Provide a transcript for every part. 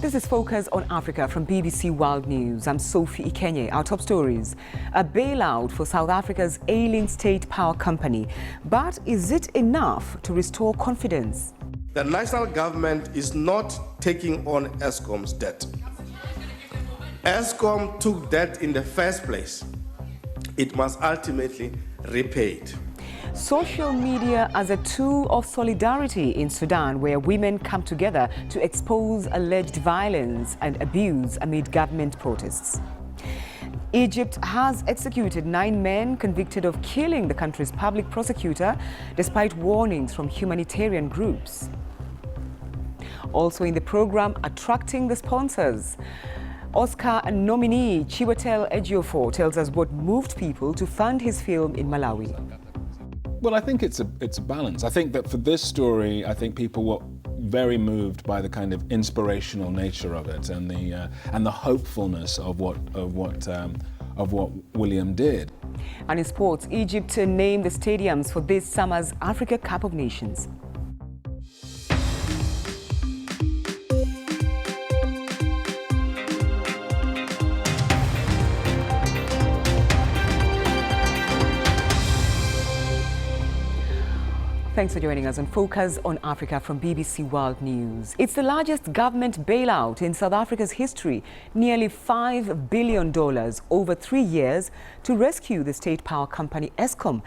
This is Focus on Africa from BBC World News. I'm Sophie Ikenye. Our top stories. A bailout for South Africa's ailing state power company. But is it enough to restore confidence? The national government is not taking on Eskom's debt. Eskom took debt in the first place. It must ultimately repay it. Social media as a tool of solidarity in Sudan, where women come together to expose alleged violence and abuse amid government protests. Egypt has executed 9 men convicted of killing the country's public prosecutor, despite warnings from humanitarian groups. Also in the program, attracting the sponsors. Oscar nominee Chiwetel Ejiofor tells us what moved people to fund his film in Malawi. Well, I think it's a balance. I think that for this story, I think people were very moved by the kind of inspirational nature of it and the hopefulness of what William did. And in sports, Egypt named the stadiums for this summer's Africa Cup of Nations. Thanks for joining us on Focus on Africa from BBC World News. It's the largest government bailout in South Africa's history, nearly $5 billion over 3 years to rescue the state power company Eskom.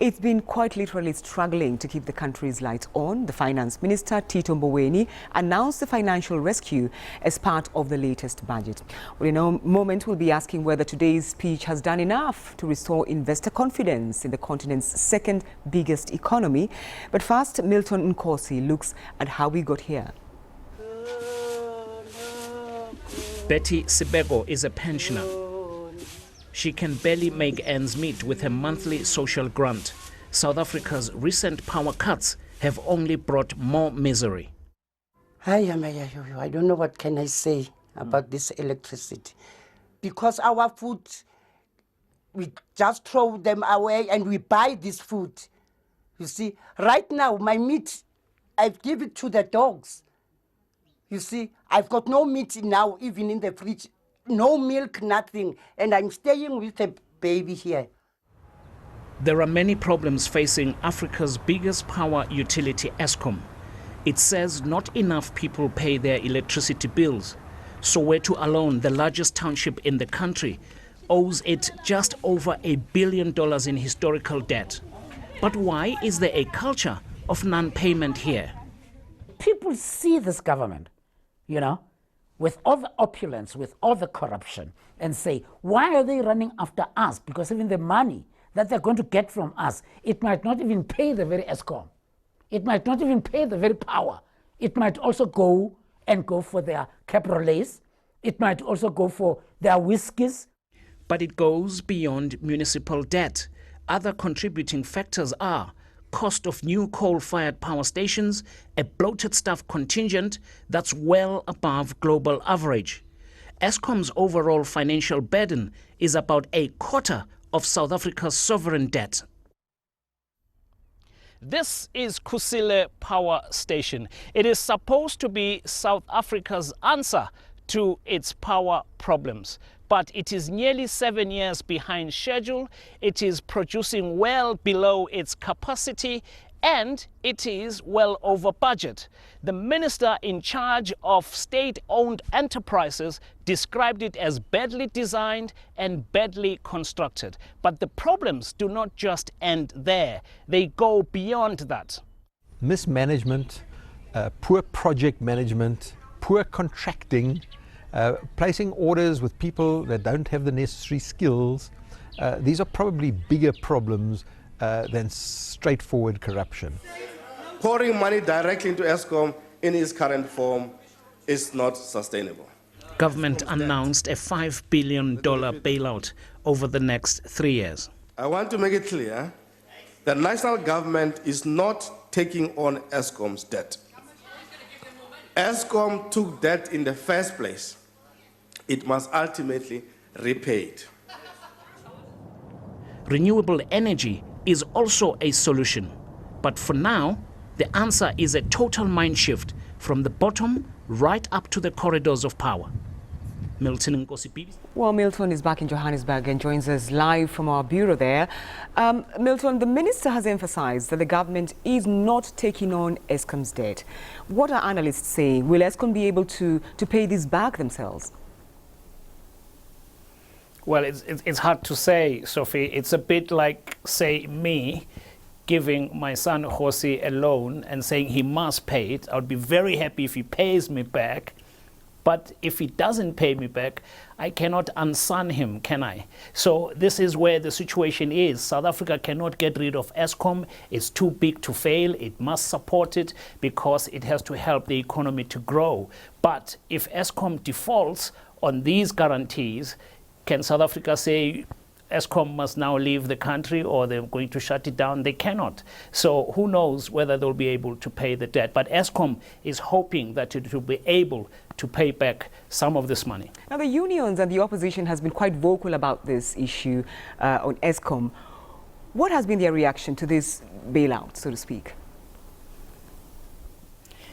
It's been quite literally struggling to keep the country's lights on. The Finance Minister, Tito Mboweni, announced the financial rescue as part of the latest budget. Well, in a moment, we'll be asking whether today's speech has done enough to restore investor confidence in the continent's second biggest economy. But first, Milton Nkosi looks at how we got here. Betty Sibego is a pensioner. She can barely make ends meet with her monthly social grant. South Africa's recent power cuts have only brought more misery. I don't know what can I say about this electricity. Because our food, we just throw them away and we buy this food. You see, right now, my meat, I've given it to the dogs. You see, I've got no meat now, even in the fridge. No milk, nothing. And I'm staying with a baby here. There are many problems facing Africa's biggest power utility, Eskom. It says not enough people pay their electricity bills. Soweto alone, the largest township in the country, owes it just over $1 billion in historical debt. But why is there a culture of non-payment here? People see this government, you know, with all the opulence, with all the corruption, and say, why are they running after us? Because even the money that they're going to get from us, it might not even pay the very Eskom. It might not even pay the very power. It might also go for their cabriolet. It might also go for their whiskies. But it goes beyond municipal debt. Other contributing factors are cost of new coal-fired power stations, a bloated staff contingent that's well above global average. Eskom's overall financial burden is about a quarter of South Africa's sovereign debt. This is Kusile Power Station. It is supposed to be South Africa's answer to its power problems. But it is nearly 7 years behind schedule, it is producing well below its capacity, and it is well over budget. The minister in charge of state-owned enterprises described it as badly designed and badly constructed. But the problems do not just end there, they go beyond that. Mismanagement, poor project management, poor contracting, placing orders with people that don't have the necessary skills. These are probably bigger problems than straightforward corruption. Pouring money directly into Eskom in its current form is not sustainable. Government announced a $5 billion bailout over the next 3 years. I want to make it clear that national government is not taking on Eskom's debt. Eskom took debt in the first place. It must ultimately repay it. Renewable energy is also a solution. But for now, the answer is a total mind shift from the bottom right up to the corridors of power. Milton Nkosi, BBC. Well, Milton is back in Johannesburg and joins us live from our bureau there. Milton, the minister has emphasized that the government is not taking on Eskom's debt. What are analysts saying? Will Eskom be able to pay this back themselves? Well, it's hard to say, Sophie. It's a bit like, say, me giving my son Jose a loan and saying he must pay it. I would be very happy if he pays me back. But if he doesn't pay me back, I cannot unson him, can I? So this is where the situation is. South Africa cannot get rid of Eskom. It's too big to fail. It must support it because it has to help the economy to grow. But if Eskom defaults on these guarantees, can South Africa say Eskom must now leave the country or they're going to shut it down? They cannot. So who knows whether they'll be able to pay the debt. But Eskom is hoping that it will be able to pay back some of this money. Now, the unions and the opposition has been quite vocal about this issue on Eskom. What has been their reaction to this bailout, so to speak?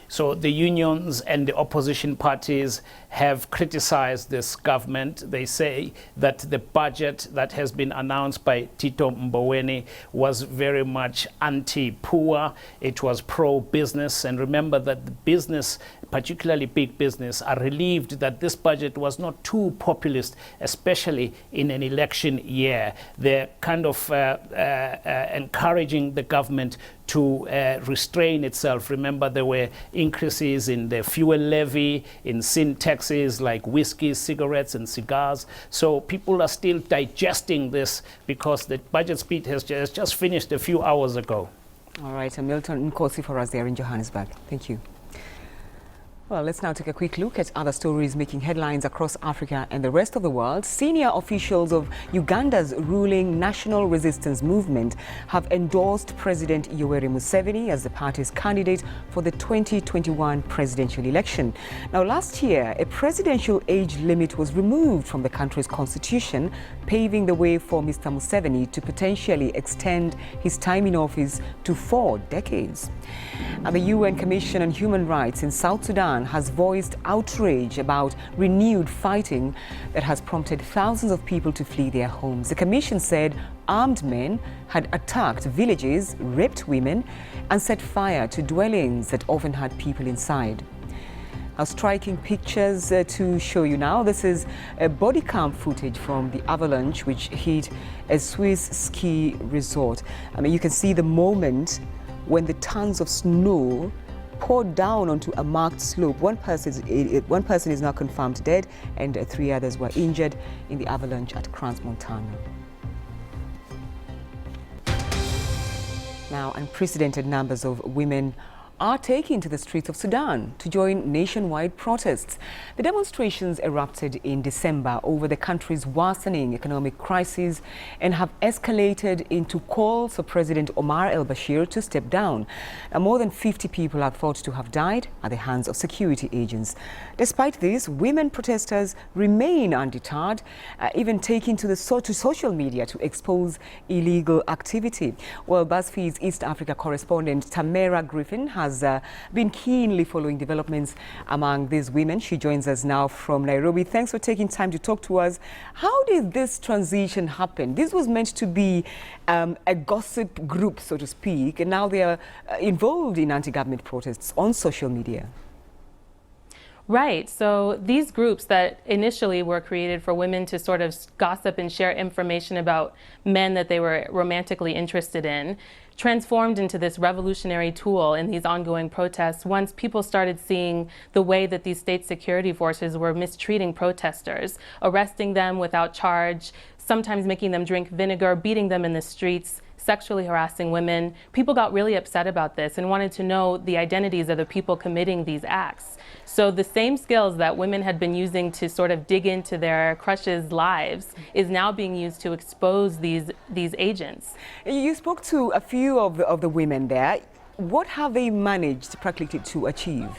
So the unions and the opposition parties have criticized this government. They say that the budget that has been announced by Tito Mboweni was very much anti-poor. It was pro-business. And remember that the business, particularly big business, are relieved that this budget was not too populist, especially in an election year. They're kind of encouraging the government to restrain itself. Remember, there were increases in the fuel levy, in sin taxes like whiskey, cigarettes, and cigars. So people are still digesting this because the budget speech has just finished a few hours ago. All right, Milton Nkosi for us there in Johannesburg. Thank you. Well, let's now take a quick look at other stories making headlines across Africa and the rest of the world. Senior officials of Uganda's ruling National Resistance Movement have endorsed President Yoweri Museveni as the party's candidate for the 2021 presidential election. Now, last year, a presidential age limit was removed from the country's constitution, paving the way for Mr. Museveni to potentially extend his time in office to 4 decades. And the UN Commission on Human Rights in South Sudan has voiced outrage about renewed fighting that has prompted thousands of people to flee their homes. The Commission said armed men had attacked villages, raped women, and set fire to dwellings that often had people inside. Now, striking pictures to show you now. This is a body cam footage from the avalanche which hit a Swiss ski resort. I mean, you can see the moment when the tons of snow poured down onto a marked slope. One person is now confirmed dead and 3 others were injured in the avalanche at Crans-Montana. Now, unprecedented numbers of women are taking to the streets of Sudan to join nationwide protests. The demonstrations erupted in December over the country's worsening economic crisis and have escalated into calls for President Omar al-Bashir to step down. Now, more than 50 people are thought to have died at the hands of security agents. Despite this, women protesters remain undeterred, even taking to social media to expose illegal activity. Well, BuzzFeed's East Africa correspondent Tamara Griffin has been keenly following developments among these women. She joins us now from Nairobi. Thanks for taking time to talk to us. How did this transition happen? This was meant to be a gossip group, so to speak, and now they are involved in anti-government protests on social media. Right. So these groups that initially were created for women to sort of gossip and share information about men that they were romantically interested in transformed into this revolutionary tool in these ongoing protests once people started seeing the way that these state security forces were mistreating protesters, arresting them without charge, sometimes making them drink vinegar, beating them in the streets, sexually harassing women. People got really upset about this and wanted to know the identities of the people committing these acts. So the same skills that women had been using to sort of dig into their crushes' lives is now being used to expose these agents. You spoke to a few of the women there. What have they managed practically to achieve?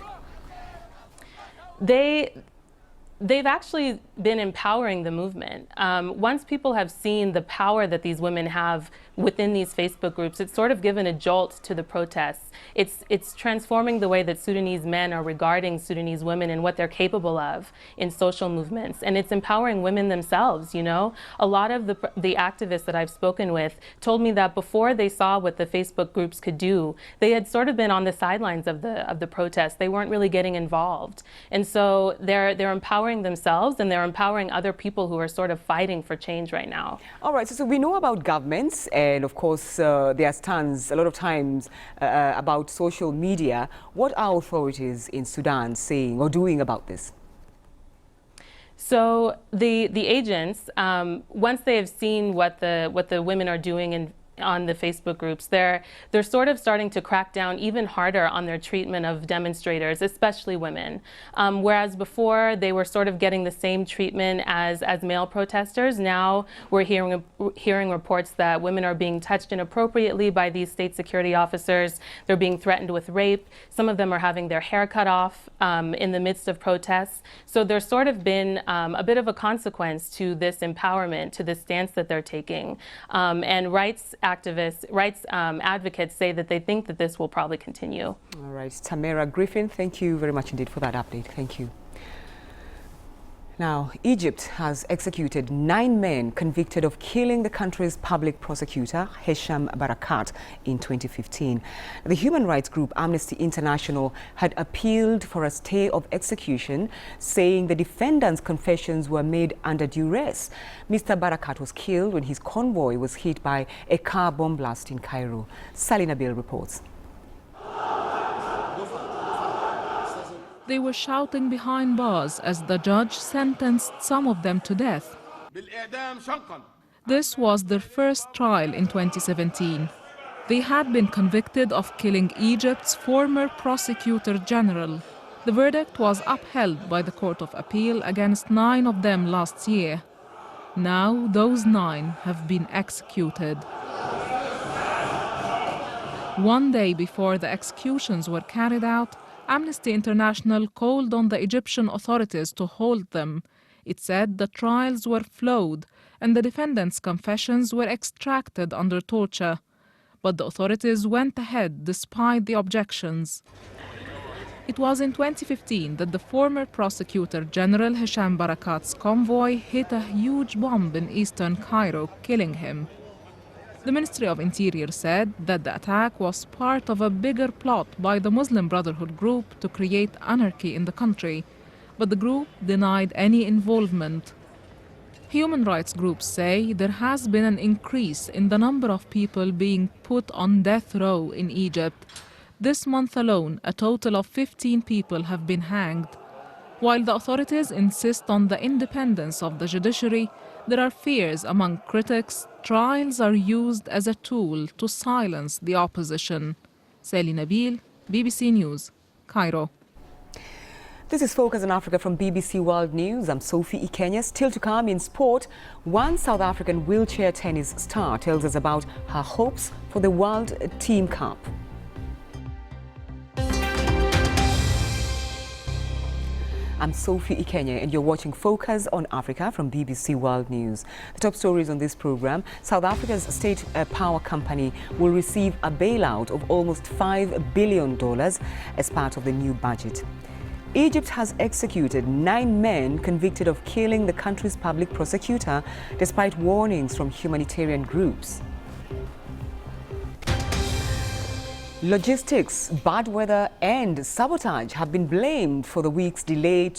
they've actually been empowering the movement. Once people have seen the power that these women have within these Facebook groups, it's sort of given a jolt to the protests. It's transforming the way that Sudanese men are regarding Sudanese women and what they're capable of in social movements. And it's empowering women themselves, you know? A lot of the activists that I've spoken with told me that before they saw what the Facebook groups could do, they had sort of been on the sidelines of the protests. They weren't really getting involved. And so they're empowering themselves, and they're empowering other people who are sort of fighting for change right now. All right, so we know about governments, and of course their stance a lot of times about social media. What are authorities in Sudan saying or doing about this? So the agents, once they have seen what the women are doing on the Facebook groups, they're sort of starting to crack down even harder on their treatment of demonstrators, especially women. Whereas before they were sort of getting the same treatment as male protesters, now we're hearing reports that women are being touched inappropriately by these state security officers. They're being threatened with rape. Some of them are having their hair cut off in the midst of protests. So there's sort of been a bit of a consequence to this empowerment, to this stance that they're taking. And rights advocates say that they think that this will probably continue. All right, Tamara Griffin, thank you very much indeed for that update. Thank you. Now, Egypt has executed 9 men convicted of killing the country's public prosecutor, Hesham Barakat, in 2015. The human rights group Amnesty International had appealed for a stay of execution, saying the defendant's confessions were made under duress. Mr. Barakat was killed when his convoy was hit by a car bomb blast in Cairo. Salina Bill reports. They were shouting behind bars as the judge sentenced some of them to death. This was their first trial in 2017. They had been convicted of killing Egypt's former prosecutor general. The verdict was upheld by the Court of Appeal against 9 of them last year. Now those 9 have been executed. One day before the executions were carried out, Amnesty International called on the Egyptian authorities to hold them. It said the trials were flawed and the defendants' confessions were extracted under torture. But the authorities went ahead despite the objections. It was in 2015 that the former prosecutor general Hesham Barakat's convoy hit a huge bomb in eastern Cairo, killing him. The Ministry of Interior said that the attack was part of a bigger plot by the Muslim Brotherhood group to create anarchy in the country, but the group denied any involvement. Human rights groups say there has been an increase in the number of people being put on death row in Egypt. This month alone, a total of 15 people have been hanged. While the authorities insist on the independence of the judiciary, there are fears among critics trials are used as a tool to silence the opposition. Sally Nabil, BBC News, Cairo. This is Focus on Africa from BBC World News. I'm Sophie Ikenya. Still to come in sport, one South African wheelchair tennis star tells us about her hopes for the World Team Cup. I'm Sophie Ikenya and you're watching Focus on Africa from BBC World News. The top stories on this program: South Africa's state power company will receive a bailout of almost $5 billion as part of the new budget. Egypt has executed 9 men convicted of killing the country's public prosecutor despite warnings from humanitarian groups. Logistics, bad weather and sabotage have been blamed for the week's delay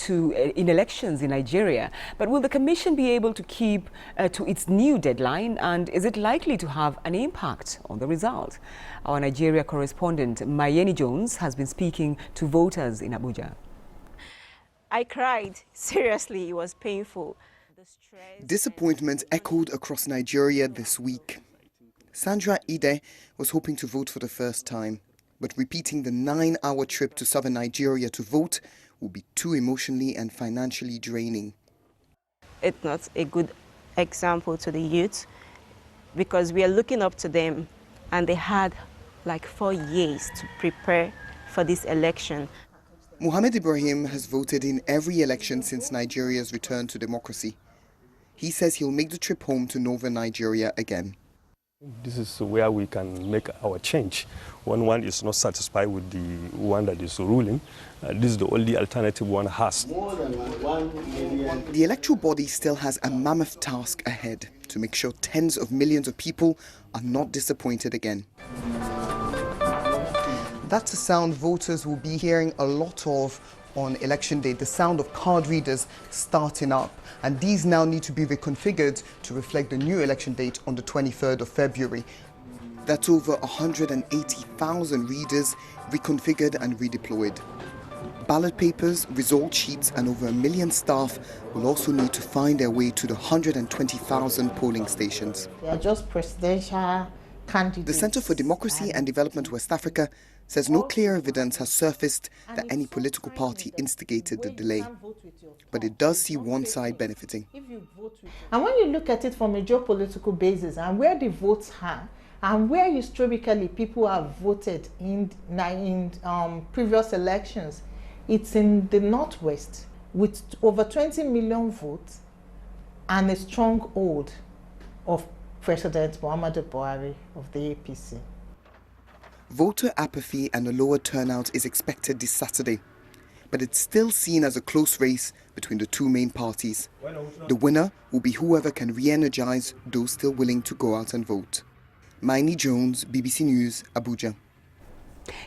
in elections in Nigeria. But will the Commission be able to keep to its new deadline, and is it likely to have an impact on the result? Our Nigeria correspondent Mayeni Jones has been speaking to voters in Abuja. I cried. Seriously, it was painful. Disappointment echoed across Nigeria this week. Sandra Ide was hoping to vote for the first time, but repeating the 9-hour trip to southern Nigeria to vote will be too emotionally and financially draining. It's not a good example to the youth because we are looking up to them, and they had like 4 years to prepare for this election. Mohamed Ibrahim has voted in every election since Nigeria's return to democracy. He says he'll make the trip home to northern Nigeria again. This is where we can make our change. When one is not satisfied with the one that is ruling, this is the only alternative one has. The electoral body still has a mammoth task ahead to make sure tens of millions of people are not disappointed again. That's a sound voters will be hearing a lot of on election day, the sound of card readers starting up. And these now need to be reconfigured to reflect the new election date on the 23rd of February. That's over 180,000 readers reconfigured and redeployed. Ballot papers, result sheets and over 1 million staff will also need to find their way to the 120,000 polling stations. They are just presidential candidates. The Center for Democracy and Development West Africa says no clear evidence has surfaced that any political party instigated the delay. But it does see one side benefiting. And when you look at it from a geopolitical basis and where the votes are, and where historically people have voted in previous elections, it's in the Northwest with over 20 million votes and a strong hold of President Muhammadu Buhari of the APC. Voter apathy and a lower turnout is expected this Saturday, but it's still seen as a close race between the two main parties. The winner will be whoever can re-energize those still willing to go out and vote. Maini Jones, BBC News, Abuja.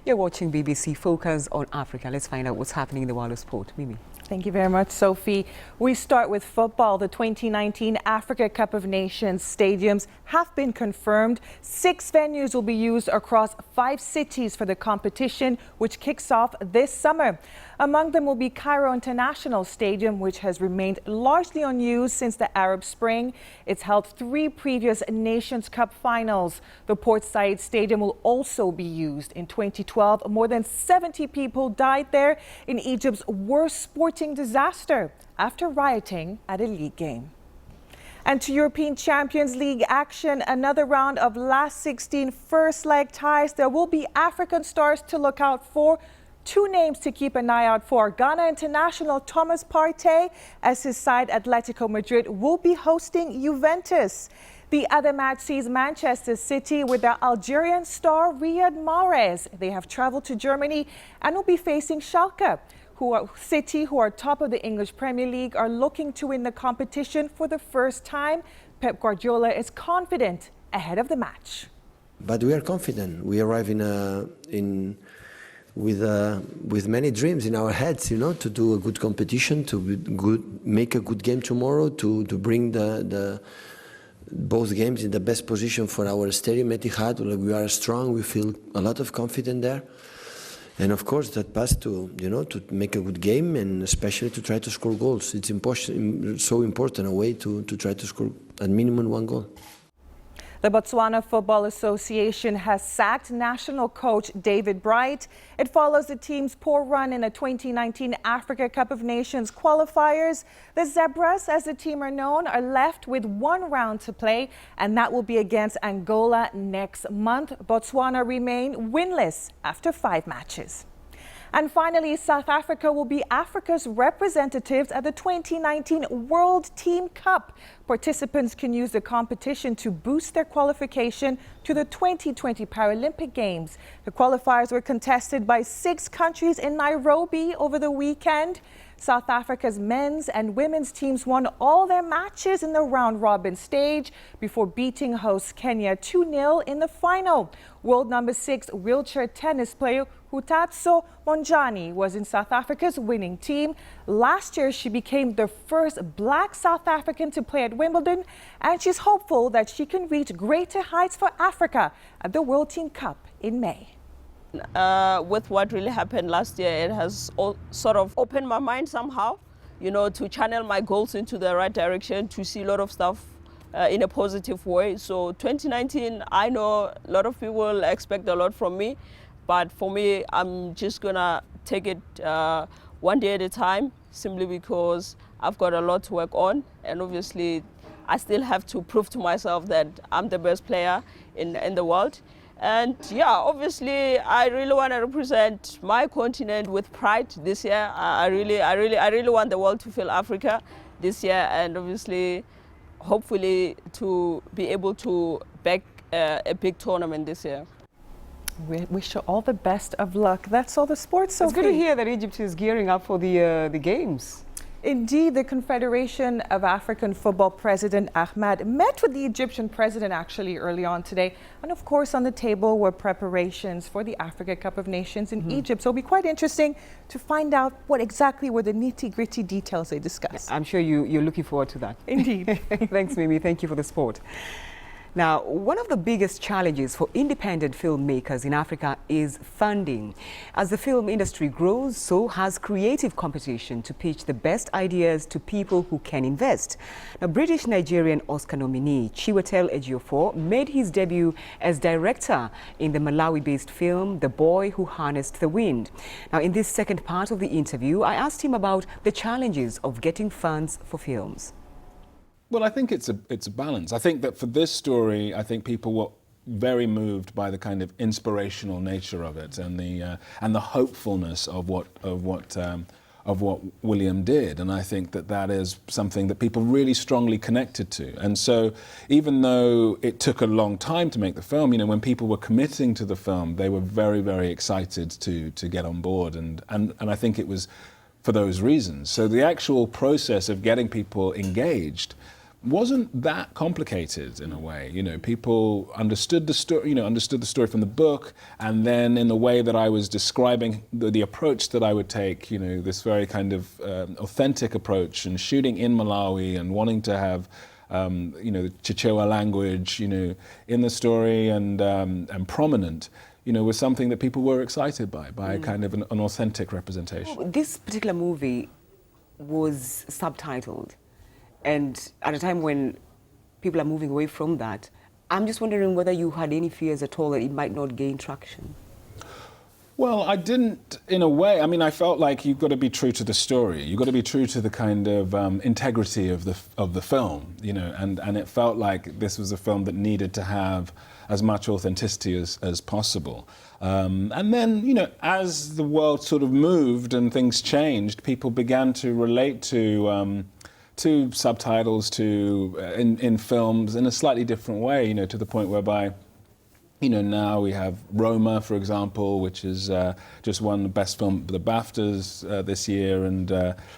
You're watching BBC Focus on Africa. Let's find out what's happening in the world of sport. Mimi. Thank you very much, Sophie. We start with football. The 2019 Africa Cup of Nations stadiums have been confirmed. 6 venues will be used across 5 cities for the competition, which kicks off this summer. Among them will be Cairo International Stadium, which has remained largely unused since the Arab Spring. It's held 3 previous Nations Cup finals. The Port Said Stadium will also be used. In 2012, more than 70 people died there in Egypt's worst sporting disaster after rioting at a league game. And to European Champions League action, another round of last 16 first leg ties. There will be African stars to look out for. 2 names to keep an eye out for. Ghana international Thomas Partey, as his side Atletico Madrid will be hosting Juventus. The other match sees Manchester City with their Algerian star Riyad Mahrez. They have traveled to Germany and will be facing Schalke. City, who are top of the English Premier League, are looking to win the competition for the first time. Pep Guardiola is confident ahead of the match. But we are confident. We arrive with many dreams in our heads, to do a good competition, to make a good game tomorrow, to bring both games in the best position for our stadium, Etihad. We are strong. We feel a lot of confidence there. And of course, that pass to make a good game and especially to try to score goals. It's so important a way to try to score at minimum 1 goal. The Botswana Football Association has sacked national coach David Bright. It follows the team's poor run in the 2019 Africa Cup of Nations qualifiers. The Zebras, as the team are known, are left with 1 round to play, and that will be against Angola next month. Botswana remain winless after 5 matches. And finally, South Africa will be Africa's representatives at the 2019 World Team Cup. Participants can use the competition to boost their qualification to the 2020 Paralympic Games. The qualifiers were contested by 6 countries in Nairobi over the weekend. South Africa's men's and women's teams won all their matches in the round-robin stage before beating host Kenya 2-0 in the final. World number 6 wheelchair tennis player Hutatso Monjani was in South Africa's winning team. Last year, she became the first black South African to play at Wimbledon, and she's hopeful that she can reach greater heights for Africa at the World Team Cup in May. With what really happened last year, it has sort of opened my mind somehow, to channel my goals into the right direction, to see a lot of stuff in a positive way. So 2019, I know a lot of people expect a lot from me, but for me, I'm just gonna take it 1 day at a time, simply because I've got a lot to work on, and obviously I still have to prove to myself that I'm the best player in the world. And yeah, obviously, I really want to represent my continent with pride this year. I really want the world to feel Africa this year, and obviously, hopefully, to be able to back a big tournament this year. We wish you all the best of luck. That's all the sports, Sophie. It's good to hear that Egypt is gearing up for the games. Indeed, the Confederation of African Football President Ahmad met with the Egyptian president actually early on today. And of course, on the table were preparations for the Africa Cup of Nations in Egypt. So it'll be quite interesting to find out what exactly were the nitty-gritty details they discussed. I'm sure you're looking forward to that. Indeed. Thanks, Mimi. Thank you for the sport. Now, one of the biggest challenges for independent filmmakers in Africa is funding. As the film industry grows, so has creative competition to pitch the best ideas to people who can invest. Now, British-Nigerian Oscar nominee Chiwetel Ejiofor made his debut as director in the Malawi-based film The Boy Who Harnessed the Wind. Now, in this second part of the interview, I asked him about the challenges of getting funds for films. Well, I think it's a balance. I think that for this story, I think people were very moved by the kind of inspirational nature of it and the hopefulness of what William did. And I think that is something that people really strongly connected to. And so, even though it took a long time to make the film, when people were committing to the film, they were very, very excited to get on board. And I think it was for those reasons. So the actual process of getting people engaged wasn't that complicated in a way. People understood the story, understood the story from the book, and then in the way that I was describing the approach that I would take, this very kind of authentic approach, and shooting in Malawi and wanting to have the Chichewa language, in the story and prominent, was something that people were excited by kind of an authentic representation. This particular movie was subtitled. And at a time when people are moving away from that, I'm just wondering whether you had any fears at all that it might not gain traction. Well, I didn't, in a way. I mean, I felt like you've got to be true to the story. You've got to be true to the kind of integrity of the film, and it felt like this was a film that needed to have as much authenticity as possible. And then, as the world sort of moved and things changed, people began to relate to subtitles in films in a slightly different way, to the point whereby, now we have Roma, for example, which is just won the best film, the BAFTAs this year, and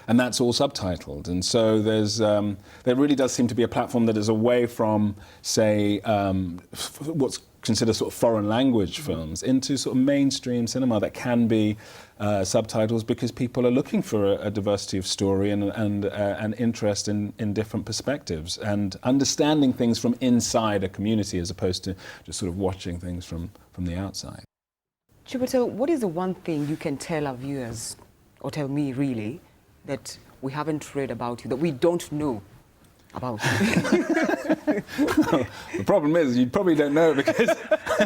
that's all subtitled. And so there really does seem to be a platform that is away from, say, what's considered sort of foreign language films into sort of mainstream cinema that can be subtitles, because people are looking for a diversity of story and an interest in different perspectives and understanding things from inside a community as opposed to just sort of watching things from the outside. Chiwetel, what is the one thing you can tell our viewers, or tell me really, that we haven't read about you, that we don't know about you? The problem is you probably don't know because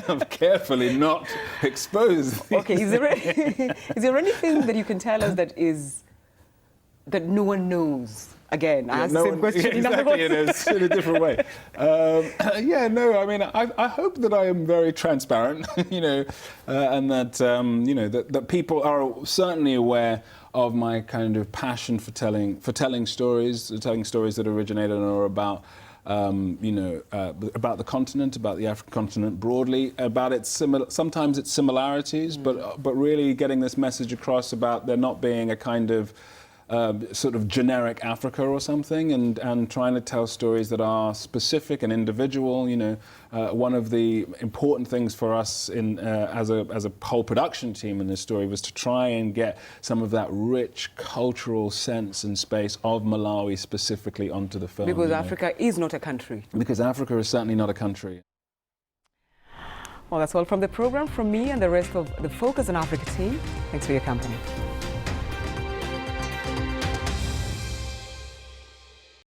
I've carefully not exposed. Okay, is there anything that you can tell us that no one knows? Again, I asked the same question in a different way. I mean, I hope that I am very transparent, and that that people are certainly aware of my kind of passion for telling stories that originated and are about the continent, about the African continent broadly, about sometimes its similarities, but really getting this message across about there not being a kind of sort of generic Africa or something, and trying to tell stories that are specific and individual. One of the important things for us as a whole production team in this story was to try and get some of that rich cultural sense and space of Malawi specifically onto the film. Because Africa is not a country. Because Africa is certainly not a country. Well, that's all from the program, from me and the rest of the Focus on Africa team. Thanks for your company.